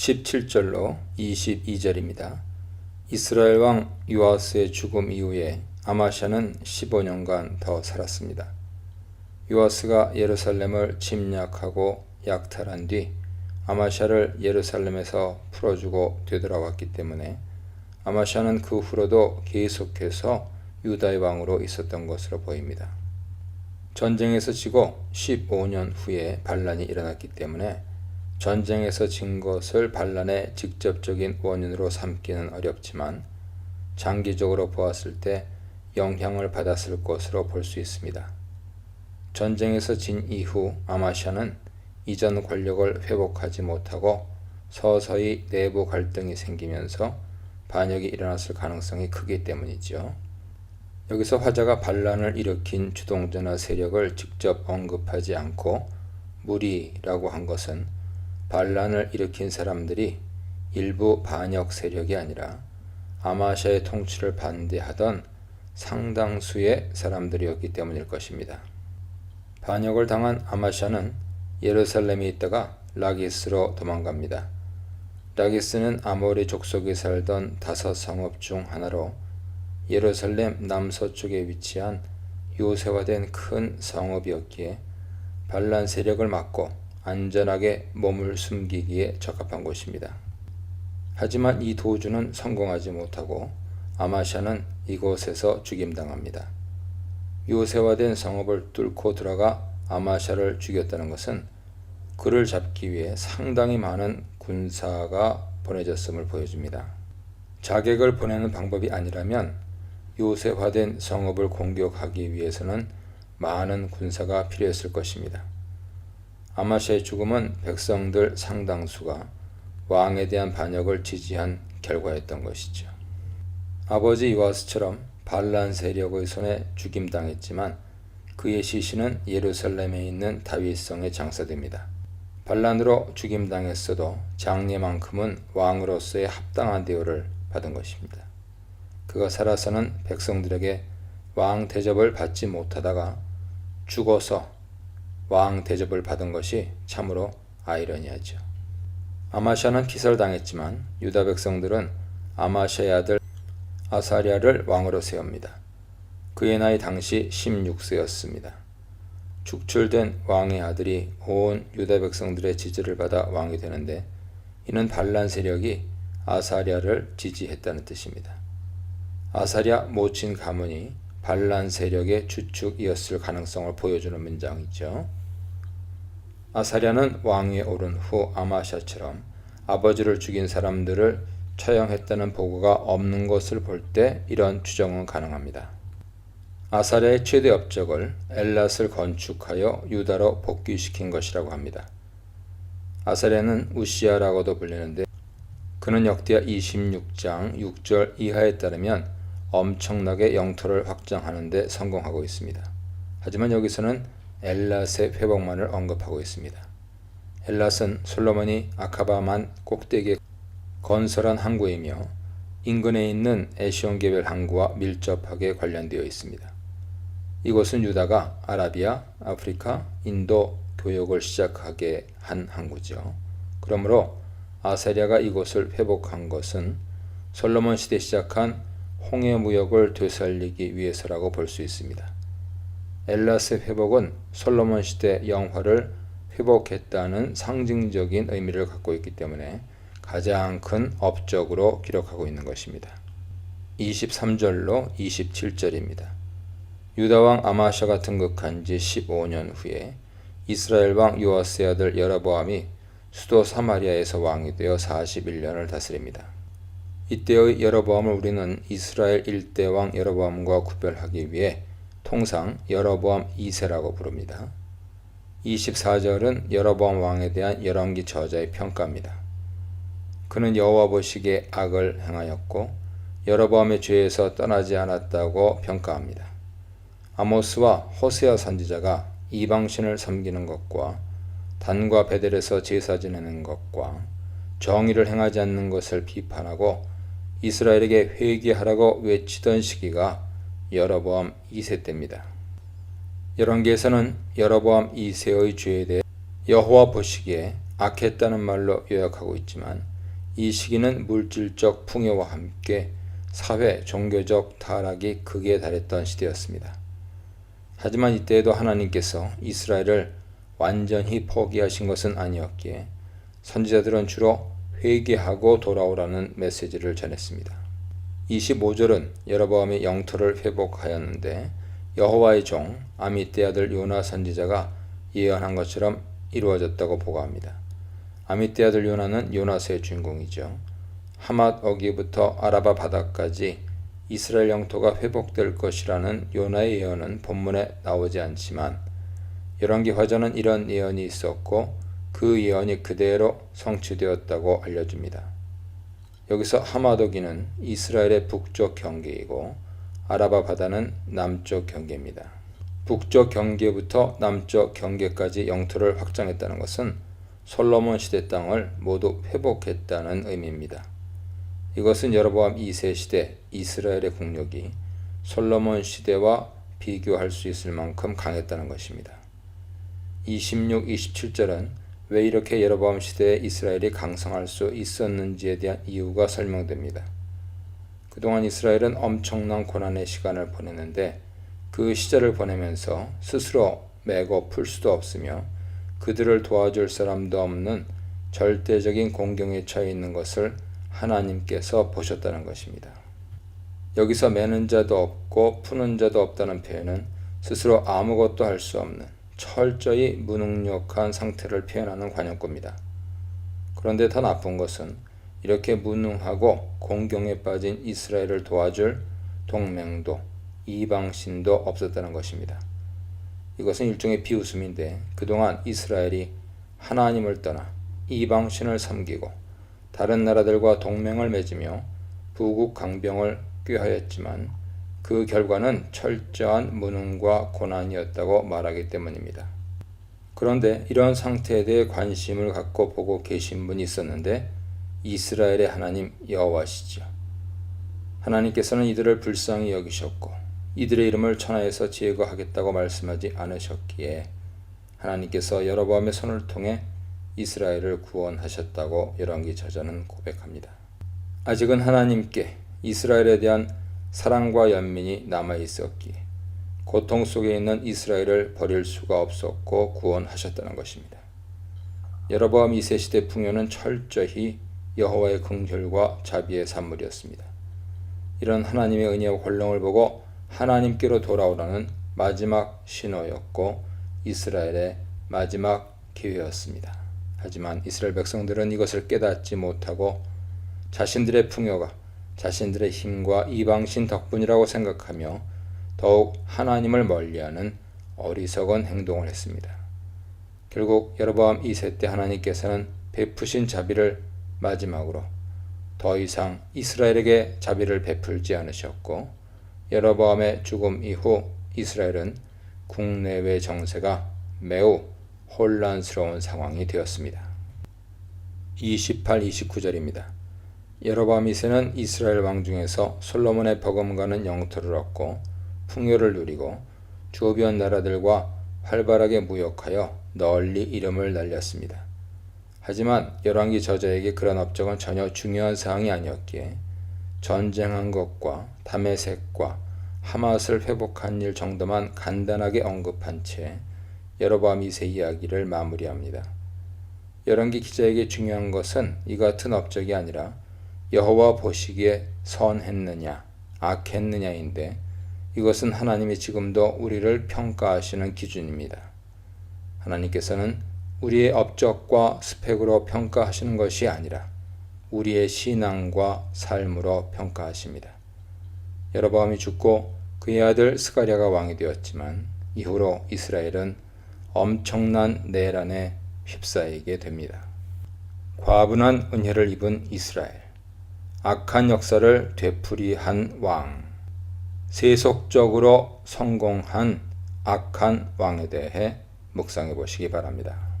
17절로 22절입니다. 이스라엘 왕 요아스의 죽음 이후에 아마샤는 15년간 더 살았습니다. 요아스가 예루살렘을 침략하고 약탈한 뒤 아마샤를 예루살렘에서 풀어주고 되돌아왔기 때문에 아마샤는 그 후로도 계속해서 유다의 왕으로 있었던 것으로 보입니다. 전쟁에서 지고 15년 후에 반란이 일어났기 때문에 전쟁에서 진 것을 반란의 직접적인 원인으로 삼기는 어렵지만 장기적으로 보았을 때 영향을 받았을 것으로 볼 수 있습니다. 전쟁에서 진 이후 아마샤는 이전 권력을 회복하지 못하고 서서히 내부 갈등이 생기면서 반역이 일어났을 가능성이 크기 때문이죠. 여기서 화자가 반란을 일으킨 주동자나 세력을 직접 언급하지 않고 무리라고 한 것은 반란을 일으킨 사람들이 일부 반역 세력이 아니라 아마샤의 통치를 반대하던 상당수의 사람들이었기 때문일 것입니다. 반역을 당한 아마샤는 예루살렘에 있다가 라기스로 도망갑니다. 라기스는 아모리 족속이 살던 5성읍 중 하나로 예루살렘 남서쪽에 위치한 요새화된 큰 성읍이었기에 반란 세력을 막고 안전하게 몸을 숨기기에 적합한 곳입니다. 하지만 이 도주는 성공하지 못하고 아마샤는 이곳에서 죽임당합니다. 요새화된 성읍을 뚫고 들어가 아마샤를 죽였다는 것은 그를 잡기 위해 상당히 많은 군사가 보내졌음을 보여줍니다. 자객을 보내는 방법이 아니라면 요새화된 성읍을 공격하기 위해서는 많은 군사가 필요했을 것입니다. 아마샤의 죽음은 백성들 상당수가 왕에 대한 반역을 지지한 결과였던 것이죠. 아버지 요아스처럼 반란 세력의 손에 죽임당했지만 그의 시신은 예루살렘에 있는 다윗성에 장사됩니다. 반란으로 죽임당했어도 장래만큼은 왕으로서의 합당한 대우를 받은 것입니다. 그가 살아서는 백성들에게 왕 대접을 받지 못하다가 죽어서 왕 대접을 받은 것이 참으로 아이러니하죠. 아마샤는 피살당했지만 유다 백성들은 아마샤의 아들 아사랴를 왕으로 세웁니다. 그의 나이 당시 16세였습니다. 축출된 왕의 아들이 온 유다 백성들의 지지를 받아 왕이 되는데 이는 반란 세력이 아사랴를 지지했다는 뜻입니다. 아사랴 모친 가문이 반란 세력의 주축이었을 가능성을 보여주는 문장이죠. 아사랴는 왕위에 오른 후 아마샤처럼 아버지를 죽인 사람들을 처형했다는 보고가 없는 것을 볼 때 이런 추정은 가능합니다. 아사랴의 최대 업적을 엘랏을 건축하여 유다로 복귀시킨 것이라고 합니다. 아사랴는 우시아라고도 불리는데 그는 역대하 26장 6절 이하에 따르면 엄청나게 영토를 확장하는 데 성공하고 있습니다. 하지만 여기서는 엘랏의 회복만을 언급하고 있습니다. 엘랏은 솔로몬이 아카바만 꼭대기에 건설한 항구이며 인근에 있는 에시온게벨 항구와 밀접하게 관련되어 있습니다. 이곳은 유다가 아라비아, 아프리카, 인도 교역을 시작하게 한 항구죠. 그러므로 아사랴가 이곳을 회복한 것은 솔로몬 시대 시작한 홍해 무역을 되살리기 위해서라고 볼 수 있습니다. 엘랏의 회복은 솔로몬 시대 영화를 회복했다는 상징적인 의미를 갖고 있기 때문에 가장 큰 업적으로 기록하고 있는 것입니다. 23절로 27절입니다. 유다왕 아마샤가 등극한 지 15년 후에 이스라엘 왕 요아스의 아들 여로보암이 수도 사마리아에서 왕이 되어 41년을 다스립니다. 이때의 여로보암을 우리는 이스라엘 1대 왕 여로보암과 구별하기 위해 통상 여로보암 2세라고 부릅니다. 24절은 여로보암 왕에 대한 열왕기 저자의 평가입니다. 그는 여호와 보시기에 악을 행하였고 여로보암의 죄에서 떠나지 않았다고 평가합니다. 아모스와 호세아 선지자가 이방신을 섬기는 것과 단과 베델에서 제사 지내는 것과 정의를 행하지 않는 것을 비판하고 이스라엘에게 회개하라고 외치던 시기가 여로보암 2세 때입니다. 열왕기에서는 여로보암 2세의 죄에 대해 여호와 보시기에 악했다는 말로 요약하고 있지만 이 시기는 물질적 풍요와 함께 사회, 종교적 타락이 극에 달했던 시대였습니다. 하지만 이때에도 하나님께서 이스라엘을 완전히 포기하신 것은 아니었기에 선지자들은 주로 회개하고 돌아오라는 메시지를 전했습니다. 25절은 여로보암이 영토를 회복하였는데 여호와의 종 아미떼 아들 요나 선지자가 예언한 것처럼 이루어졌다고 보고합니다. 아미떼 아들 요나는 요나서의 주인공이죠. 하맛 어기부터 아라바 바다까지 이스라엘 영토가 회복될 것이라는 요나의 예언은 본문에 나오지 않지만 열왕기화전은 이런 예언이 있었고 그 예언이 그대로 성취되었다고 알려줍니다. 여기서 하맛 어기는 이스라엘의 북쪽 경계이고 아라바 바다는 남쪽 경계입니다. 북쪽 경계부터 남쪽 경계까지 영토를 확장했다는 것은 솔로몬 시대 땅을 모두 회복했다는 의미입니다. 이것은 여로보암 2세 시대 이스라엘의 국력이 솔로몬 시대와 비교할 수 있을 만큼 강했다는 것입니다. 26, 27절은 왜 이렇게 여로보암 시대에 이스라엘이 강성할 수 있었는지에 대한 이유가 설명됩니다. 그동안 이스라엘은 엄청난 고난의 시간을 보냈는데 그 시절을 보내면서 스스로 매고 풀 수도 없으며 그들을 도와줄 사람도 없는 절대적인 공경에 처해 있는 것을 하나님께서 보셨다는 것입니다. 여기서 매는 자도 없고 푸는 자도 없다는 표현은 스스로 아무것도 할 수 없는 철저히 무능력한 상태를 표현하는 관용구입니다. 그런데 더 나쁜 것은 이렇게 무능하고 공경에 빠진 이스라엘을 도와줄 동맹도 이방신도 없었다는 것입니다. 이것은 일종의 비웃음인데 그동안 이스라엘이 하나님을 떠나 이방신을 섬기고 다른 나라들과 동맹을 맺으며 부국 강병을 꾀하였지만 그 결과는 철저한 무능과 고난이었다고 말하기 때문입니다. 그런데 이런 상태에 대해 관심을 갖고 보고 계신 분이 있었는데 이스라엘의 하나님 여호와시죠. 하나님께서는 이들을 불쌍히 여기셨고 이들의 이름을 천하에서 제거하겠다고 말씀하지 않으셨기에 하나님께서 여로보암의 손을 통해 이스라엘을 구원하셨다고 열왕기 저자는 고백합니다. 아직은 하나님께 이스라엘에 대한 사랑과 연민이 남아있었기에 고통 속에 있는 이스라엘을 버릴 수가 없었고 구원하셨다는 것입니다. 여로보암 2세 시대 풍요는 철저히 여호와의 긍휼과 자비의 산물이었습니다. 이런 하나님의 은혜와 권능을 보고 하나님께로 돌아오라는 마지막 신호였고 이스라엘의 마지막 기회였습니다. 하지만 이스라엘 백성들은 이것을 깨닫지 못하고 자신들의 풍요가 자신들의 힘과 이방신 덕분이라고 생각하며 더욱 하나님을 멀리하는 어리석은 행동을 했습니다. 결국 여로보암 2세 때 하나님께서는 베푸신 자비를 마지막으로 더 이상 이스라엘에게 자비를 베풀지 않으셨고 여로보암의 죽음 이후 이스라엘은 국내외 정세가 매우 혼란스러운 상황이 되었습니다. 28, 29절입니다. 여로보암 2세는 이스라엘 왕 중에서 솔로몬의 버금가는 영토를 얻고 풍요를 누리고 주변 나라들과 활발하게 무역하여 널리 이름을 날렸습니다. 하지만 열왕기 저자에게 그런 업적은 전혀 중요한 사항이 아니었기에 전쟁한 것과 다메섹과 하맛을 회복한 일 정도만 간단하게 언급한 채 여로보암 2세 이야기를 마무리합니다. 열왕기 기자에게 중요한 것은 이 같은 업적이 아니라 여호와 보시기에 선했느냐 악했느냐인데 이것은 하나님이 지금도 우리를 평가하시는 기준입니다. 하나님께서는 우리의 업적과 스펙으로 평가하시는 것이 아니라 우리의 신앙과 삶으로 평가하십니다. 여로보암이 죽고 그의 아들 스가랴가 왕이 되었지만 이후로 이스라엘은 엄청난 내란에 휩싸이게 됩니다. 과분한 은혜를 입은 이스라엘, 악한 역사를 되풀이한 왕, 세속적으로 성공한 악한 왕에 대해 묵상해 보시기 바랍니다.